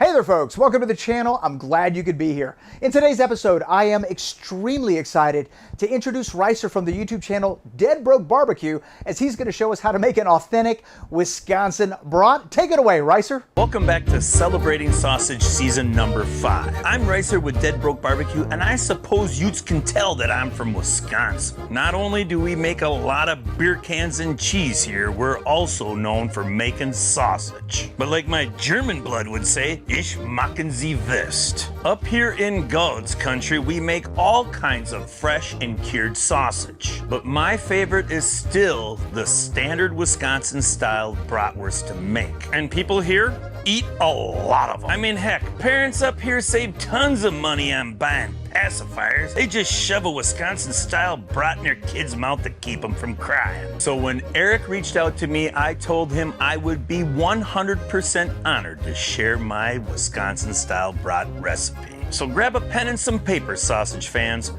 Hey there folks, welcome to the channel. I'm glad you could be here. In today's episode, I am extremely excited to introduce Ricer from the YouTube channel Dead Broke Barbecue, as he's going to show us how to make an authentic Wisconsin brat. Take it away, Ricer. Welcome back to Celebrating Sausage Season number 5. I'm Ricer with Dead Broke Barbecue, and I suppose you's can tell that I'm from Wisconsin. Not only do we make a lot of beer cans and cheese here, we're also known for making sausage. But like my German blood would say, Ich machen Sie West. Up here in God's country, we make all kinds of fresh and cured sausage. But my favorite is still the standard Wisconsin style bratwurst to make. And people here eat a lot of them. I mean, heck, parents up here save tons of money on buying pacifiers. They just shove a Wisconsin style brat in their kid's mouth to keep them from crying. So when Eric reached out to me, I told him I would be 100% honored to share my Wisconsin style brat recipe. So grab a pen and some paper, sausage fans.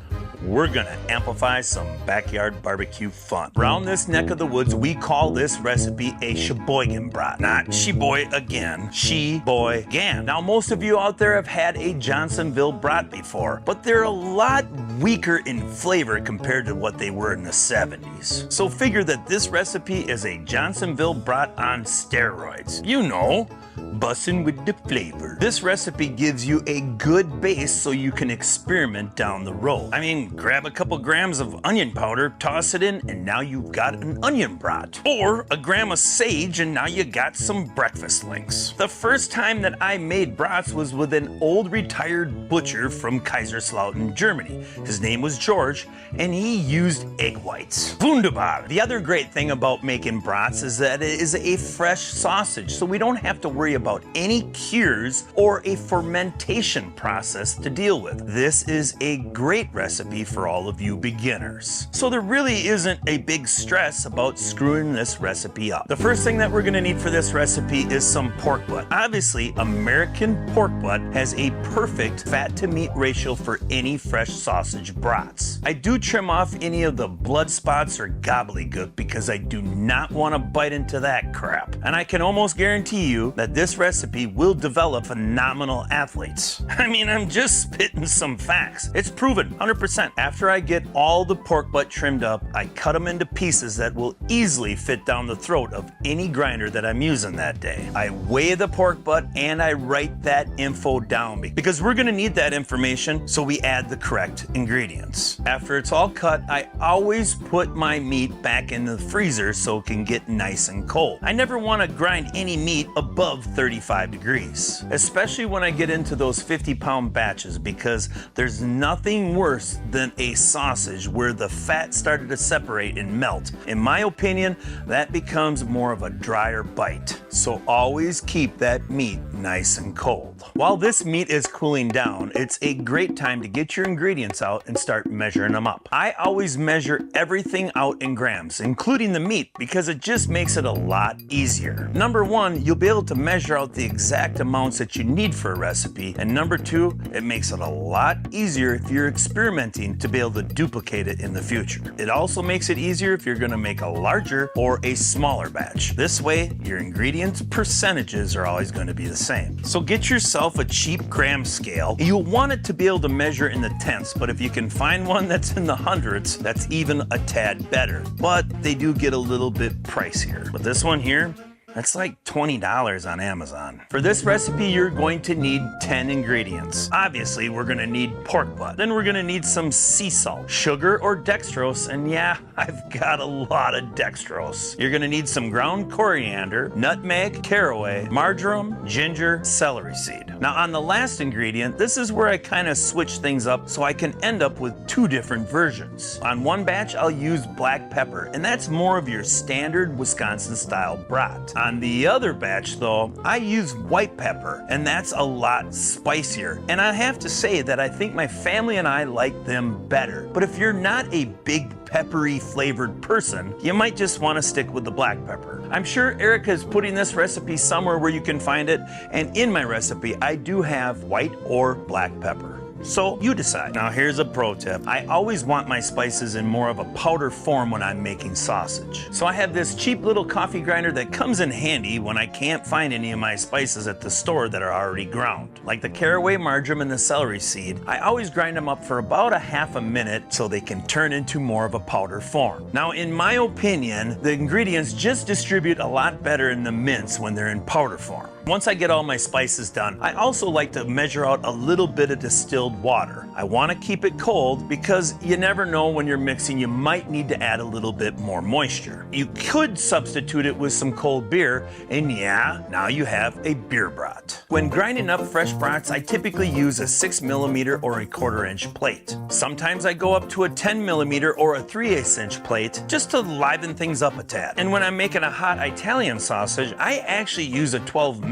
We're gonna amplify some backyard barbecue fun. Around this neck of the woods, we call this recipe a Sheboygan brat. Not Sheboy again, Sheboygan. Now, most of you out there have had a Johnsonville brat before, but they're a lot weaker in flavor compared to what they were in the 70s. So figure that this recipe is a Johnsonville brat on steroids. You know, bussin' with the flavor. This recipe gives you a good base so you can experiment down the road. I mean, grab a couple grams of onion powder, toss it in, and now you've got an onion brat. Or a gram of sage, and now you got some breakfast links. The first time that I made brats was with an old retired butcher from Kaiserslautern, Germany. His name was George, and he used egg whites. Wunderbar. The other great thing about making brats is that it is a fresh sausage, so we don't have to worry about any cures or a fermentation process to deal with. This is a great recipe for all of you beginners. So there really isn't a big stress about screwing this recipe up. The first thing that we're gonna need for this recipe is some pork butt. Obviously, American pork butt has a perfect fat to meat ratio for any fresh sausage brats. I do trim off any of the blood spots or gobbledygook because I do not want to bite into that crap. And I can almost guarantee you that this recipe will develop phenomenal athletes. I mean, I'm just spitting some facts. It's proven, 100%. After I get all the pork butt trimmed up, I cut them into pieces that will easily fit down the throat of any grinder that I'm using that day. I weigh the pork butt and I write that info down because we're gonna need that information, so we add the correct ingredients. After it's all cut, I always put my meat back in the freezer so it can get nice and cold. I never wanna grind any meat above 35 degrees, especially when I get into those 50-pound batches, because there's nothing worse than a sausage where the fat started to separate and melt. In my opinion, that becomes more of a drier bite. So always keep that meat nice and cold. While this meat is cooling down, it's a great time to get your ingredients out and start measuring them up. I always measure everything out in grams, including the meat, because it just makes it a lot easier. Number one, you'll be able to measure out the exact amounts that you need for a recipe, and number two, it makes it a lot easier if you're experimenting to be able to duplicate it in the future. It also makes it easier if you're gonna make a larger or a smaller batch. This way, your ingredients percentages are always gonna be the same. So get yourself a cheap gram scale. You'll want it to be able to measure in the tenths, but if you can find one that's in the hundreds, that's even a tad better. But they do get a little bit pricier. But this one here, that's like $20 on Amazon. For this recipe, you're going to need 10 ingredients. Obviously, we're gonna need pork butt. Then we're gonna need some sea salt, sugar or dextrose, and yeah, I've got a lot of dextrose. You're gonna need some ground coriander, nutmeg, caraway, marjoram, ginger, celery seed. Now on the last ingredient, this is where I kind of switch things up so I can end up with two different versions. On one batch, I'll use black pepper, and that's more of your standard Wisconsin style brat. On the other batch though, I use white pepper, and that's a lot spicier. And I have to say that I think my family and I like them better. But if you're not a big peppery flavored person, you might just want to stick with the black pepper. I'm sure Erica is putting this recipe somewhere where you can find it, and in my recipe I do have white or black pepper. So you decide. Now here's a pro tip. I always want my spices in more of a powder form when I'm making sausage. So I have this cheap little coffee grinder that comes in handy when I can't find any of my spices at the store that are already ground. Like the caraway, marjoram, and the celery seed, I always grind them up for about a half a minute so they can turn into more of a powder form. Now in my opinion, the ingredients just distribute a lot better in the mince when they're in powder form. Once I get all my spices done, I also like to measure out a little bit of distilled water. I want to keep it cold because you never know when you're mixing, you might need to add a little bit more moisture. You could substitute it with some cold beer, and yeah, now you have a beer brat. When grinding up fresh brats, I typically use a 6mm or a 1/4 inch plate. Sometimes I go up to a 10mm or a 3/8 inch plate just to liven things up a tad. And when I'm making a hot Italian sausage, I actually use a 12mm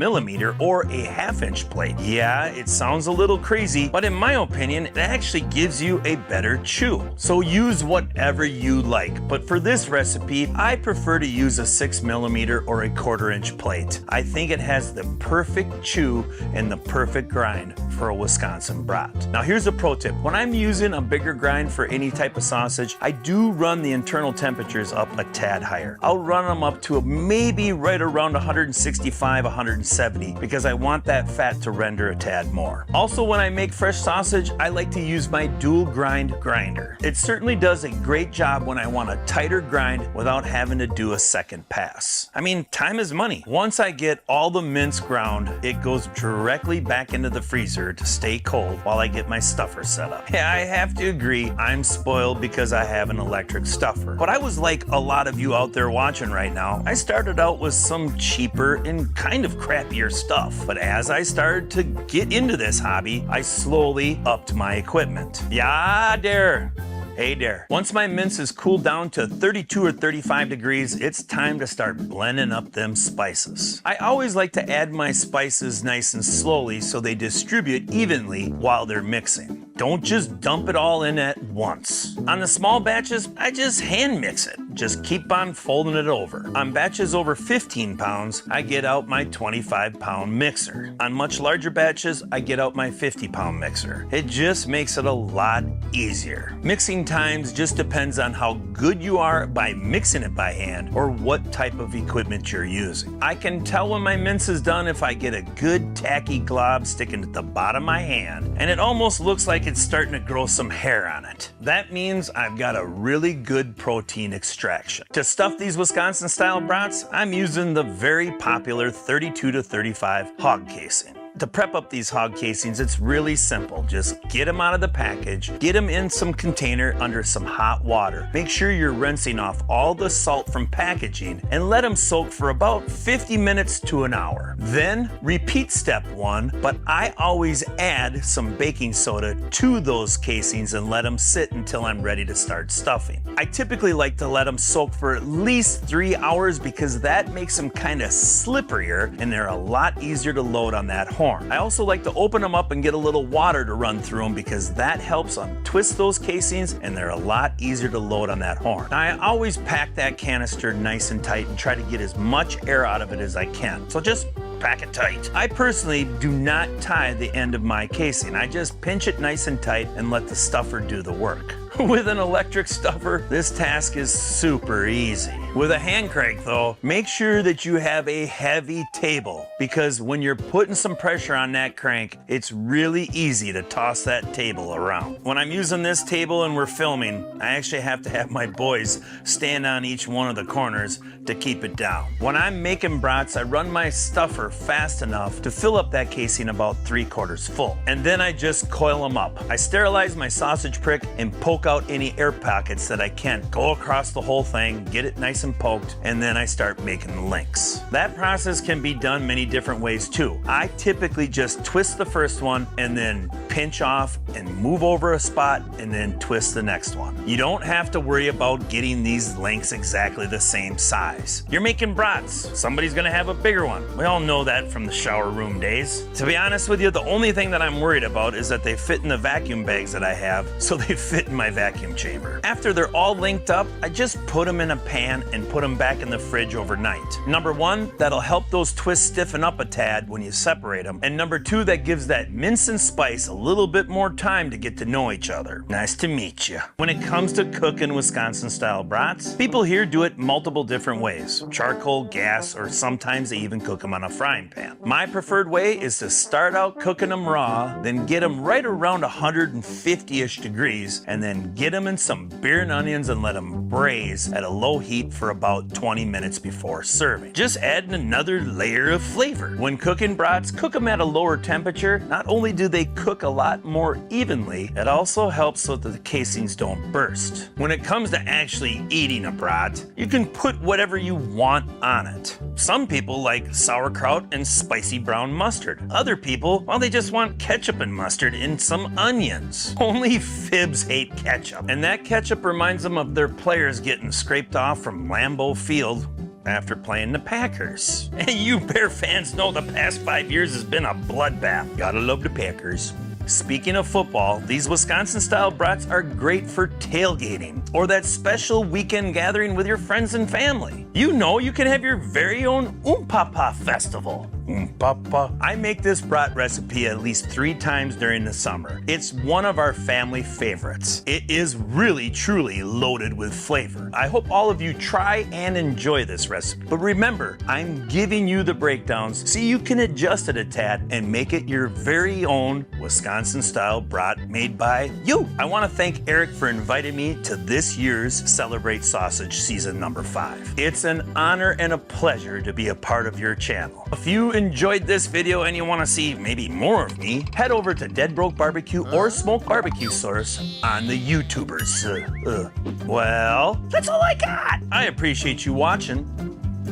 or a 1/2 inch plate. Yeah, it sounds a little crazy, but in my opinion, it actually gives you a better chew. So use whatever you like, but for this recipe, I prefer to use a 6mm or a 1/4 inch plate. I think it has the perfect chew and the perfect grind for a Wisconsin brat. Now here's a pro tip. When I'm using a bigger grind for any type of sausage, I do run the internal temperatures up a tad higher. I'll run them up to maybe right around 165, 170 because I want that fat to render a tad more. Also, when I make fresh sausage, I like to use my dual grind grinder. It certainly does a great job when I want a tighter grind without having to do a second pass. I mean, time is money. Once I get all the mince ground, it goes directly back into the freezer to stay cold while I get my stuffer set up. Yeah, I have to agree, I'm spoiled because I have an electric stuffer. But I was like a lot of you out there watching right now. I started out with some cheaper and kind of crappier stuff, but as I started to get into this hobby, I slowly upped my equipment. Yeah, there. Hey there. Once my mince is cooled down to 32 or 35 degrees, it's time to start blending up them spices. I always like to add my spices nice and slowly so they distribute evenly while they're mixing. Don't just dump it all in at once. On the small batches, I just hand mix it. Just keep on folding it over. On batches over 15 pounds, I get out my 25-pound mixer. On much larger batches, I get out my 50-pound mixer. It just makes it a lot easier. Mixing times just depends on how good you are by mixing it by hand or what type of equipment you're using. I can tell when my mince is done if I get a good tacky glob sticking at the bottom of my hand and it almost looks like it's starting to grow some hair on it. That means I've got a really good protein extraction. To stuff these Wisconsin style brats, I'm using the very popular 32 to 35 hog casing. To prep up these hog casings, it's really simple. Just get them out of the package, get them in some container under some hot water. Make sure you're rinsing off all the salt from packaging and let them soak for about 50 minutes to an hour. Then repeat step 1, but I always add some baking soda to those casings and let them sit until I'm ready to start stuffing. I typically like to let them soak for at least 3 hours because that makes them kind of slipperier and they're a lot easier to load on that horn. I also like to open them up and get a little water to run through them because that helps untwist those casings and they're a lot easier to load on that horn. Now, I always pack that canister nice and tight and try to get as much air out of it as I can. So just pack it tight. I personally do not tie the end of my casing. I just pinch it nice and tight and let the stuffer do the work. With an electric stuffer, this task is super easy. With a hand crank though, make sure that you have a heavy table because when you're putting some pressure on that crank, it's really easy to toss that table around. When I'm using this table and we're filming, I actually have to have my boys stand on each one of the corners to keep it down. When I'm making brats, I run my stuffer fast enough to fill up that casing about 3/4 full. And then I just coil them up. I sterilize my sausage prick and poke out any air pockets that I can. Go across the whole thing, get it nice and poked, and then I start making the links. That process can be done many different ways too. I typically just twist the first one and then pinch off and move over a spot and then twist the next one. You don't have to worry about getting these links exactly the same size. You're making brats. Somebody's gonna have a bigger one. We all know that from the shower room days. To be honest with you, the only thing that I'm worried about is that they fit in the vacuum bags that I have, so they fit in my vacuum chamber. After they're all linked up, I just put them in a pan and put them back in the fridge overnight. Number one, that'll help those twists stiffen up a tad when you separate them. And number two, that gives that mince and spice a little bit more time to get to know each other. Nice to meet you. When it comes to cooking Wisconsin-style brats, people here do it multiple different ways. Charcoal, gas, or sometimes they even cook them on a frying pan. My preferred way is to start out cooking them raw, then get them right around 150-ish degrees, and then get them in some beer and onions and let them braise at a low heat for about 20 minutes before serving. Just adding another layer of flavor. When cooking brats, cook them at a lower temperature. Not only do they cook a lot more evenly, it also helps so that the casings don't burst. When it comes to actually eating a brat, you can put whatever you want on it. Some people like sauerkraut and spicy brown mustard. Other people, well, they just want ketchup and mustard and some onions. Only fibs hate ketchup, and that ketchup reminds them of their players getting scraped off from Lambeau Field after playing the Packers. And you Bear fans know the past 5 years has been a bloodbath. Gotta love the Packers. Speaking of football, these Wisconsin-style brats are great for tailgating or that special weekend gathering with your friends and family. You know, you can have your very own Papa festival. Papa. I make this brat recipe at least 3 times during the summer. It's one of our family favorites. It is really, truly loaded with flavor. I hope all of you try and enjoy this recipe. But remember, I'm giving you the breakdowns so you can adjust it a tad and make it your very own Wisconsin-style brat made by you. I want to thank Eric for inviting me to this year's Celebrate Sausage Season number 5. It's an honor and a pleasure to be a part of your channel. If you enjoyed this video and you want to see maybe more of me, head over to Dead Broke Barbecue or SmokedBBQSource on the YouTubers. Well, that's all I got. I appreciate you watching,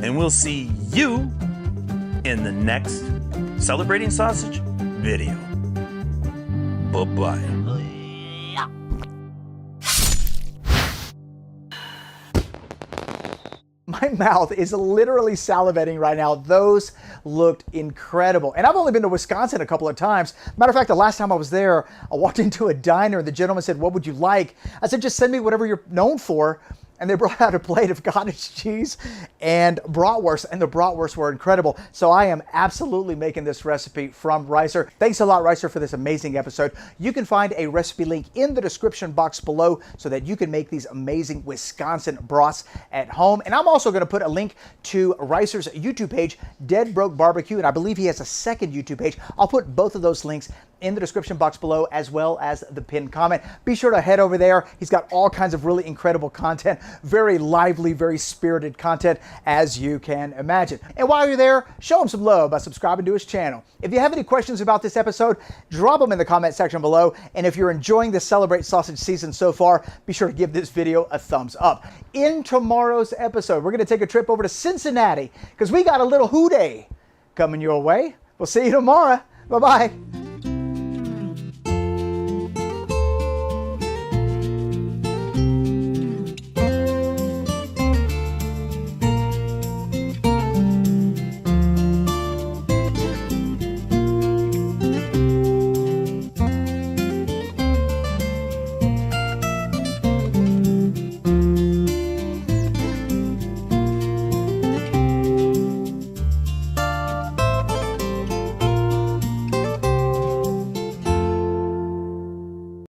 and we'll see you in the next Celebrating Sausage video. Bye-bye. My mouth is literally salivating right now. Those looked incredible. And I've only been to Wisconsin a couple of times. Matter of fact, the last time I was there, I walked into a diner and the gentleman said, "What would you like?" I said, "Just send me whatever you're known for." And they brought out a plate of cottage cheese and bratwurst, and the bratwurst were incredible. So I am absolutely making this recipe from Ricer. Thanks a lot, Ricer, for this amazing episode. You can find a recipe link in the description box below so that you can make these amazing Wisconsin brats at home. And I'm also going to put a link to Ricer's YouTube page, Dead Broke Barbecue, and I believe he has a second YouTube page. I'll put both of those links in the description box below, as well as the pinned comment. Be sure to head over there. He's got all kinds of really incredible content, very lively, very spirited content, as you can imagine. And while you're there, show him some love by subscribing to his channel. If you have any questions about this episode, drop them in the comment section below. And if you're enjoying the Celebrate Sausage season so far, be sure to give this video a thumbs up. In tomorrow's episode, we're going to take a trip over to Cincinnati because we got a little hoo-day coming your way. We'll see you tomorrow. Bye-bye.